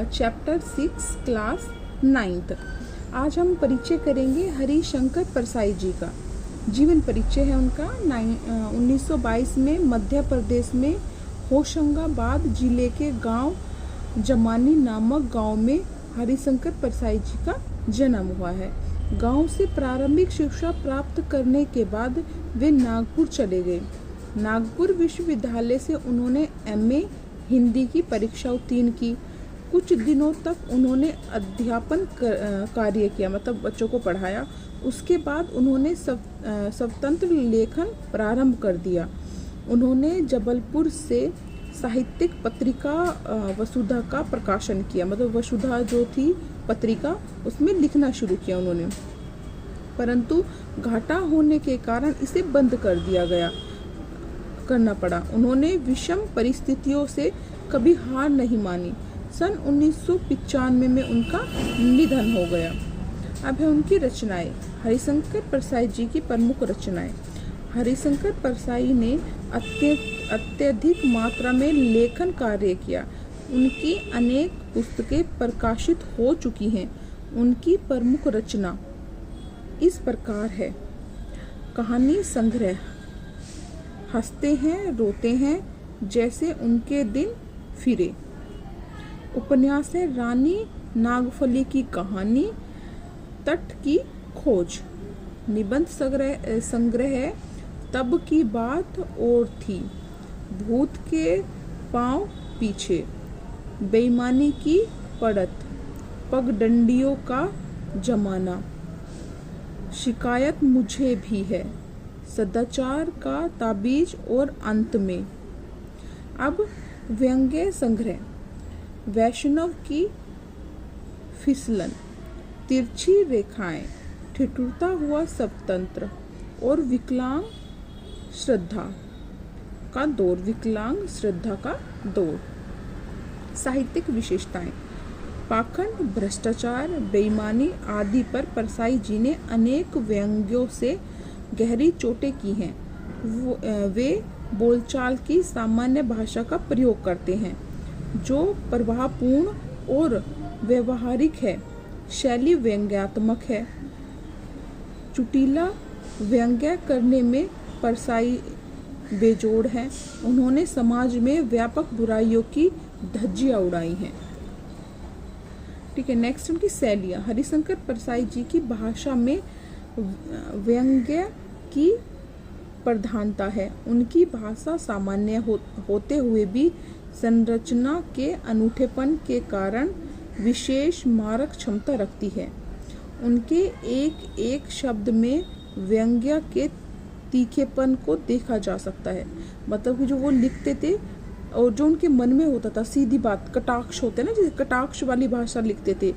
Chapter 6 class 9th। आज हम परिचय करेंगे हरिशंकर परसाई जी का। जीवन परिचय है उनका। 1922 में मध्य प्रदेश में होशंगाबाद जिले के गांव जमानी नामक गांव में हरिशंकर परसाई जी का जन्म हुआ है। गांव से प्रारंभिक शिक्षा प्राप्त करने के बाद वे नागपुर चले गए। नागपुर विश्वविद्यालय से उन्होंने एमए हिंदी की परीक्षा उत्तीर्ण की। कुछ दिनों तक उन्होंने अध्यापन कार्य किया, मतलब बच्चों को पढ़ाया। उसके बाद उन्होंने स्वतंत्र लेखन प्रारंभ कर दिया। उन्होंने जबलपुर से साहित्यिक पत्रिका वसुधा का प्रकाशन किया, मतलब वसुधा जो थी पत्रिका, उसमें लिखना शुरू किया उन्होंने, परंतु घाटा होने के कारण इसे बंद करना पड़ा। उन्होंने विषम परिस्थितियों से कभी हार नहीं मानी। सन 1995 में उनका निधन हो गया। अब है उनकी रचनाएं। हरिशंकर परसाई जी की प्रमुख रचनाएं। हरिशंकर परसाई ने अत्यधिक मात्रा में लेखन कार्य किया। उनकी अनेक पुस्तकें प्रकाशित हो चुकी हैं। उनकी प्रमुख रचना इस प्रकार है। कहानी संग्रह, हंसते हैं रोते हैं जैसे उनके दिन फिरे। उपन्यास है रानी नागफली की कहानी, तट की खोज। निबंध संग्रह है तब की बात और थी, भूत के पांव पीछे, बेईमानी की पड़त, पगडंडियों का जमाना, शिकायत मुझे भी है, सदाचार का ताबीज और अंत में। अब व्यंग्य संग्रह, वैष्णव की फिसलन, तिरछी रेखाएं, ठिठुरता हुआ स्वतंत्र और विकलांग श्रद्धा का दौर। साहित्यिक विशेषताएं, पाखंड, भ्रष्टाचार, बेईमानी आदि पर परसाई जी ने अनेक व्यंग्यों से गहरी चोटें की हैं। वे बोलचाल की सामान्य भाषा का प्रयोग करते हैं जो प्रभावपूर्ण और व्यवहारिक है। शैली व्यंग्यात्मक है। चुटीला व्यंग्य करने में परसाई बेजोड़ हैं। उन्होंने समाज में व्यापक बुराइयों की धज्जियां उड़ाई हैं। ठीक है, नेक्स्ट उनकी शैलियाँ। हरिशंकर परसाई जी की भाषा में व्यंग्य की प्रधानता है। उनकी भाषा सामान्य होते हुए भी संरचना के अनूठेपन के कारण विशेष मारक क्षमता रखती है। उनके एक एक शब्द में व्यंग्य के तीखेपन को देखा जा सकता है। मतलब कि जो वो लिखते थे और जो उनके मन में होता था, सीधी बात, कटाक्ष होते हैं ना, जैसे कटाक्ष वाली भाषा लिखते थे।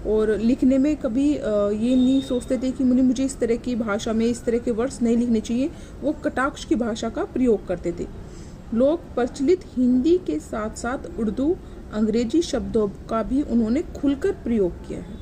और लिखने में कभी ये नहीं सोचते थे कि मुझे इस तरह की भाषा में इस तरह के वर्ड्स नहीं लिखने चाहिए। वो कटाक्ष की भाषा का प्रयोग करते थे। लोक प्रचलित हिंदी के साथ साथ उर्दू, अंग्रेजी शब्दों का भी उन्होंने खुलकर प्रयोग किया है।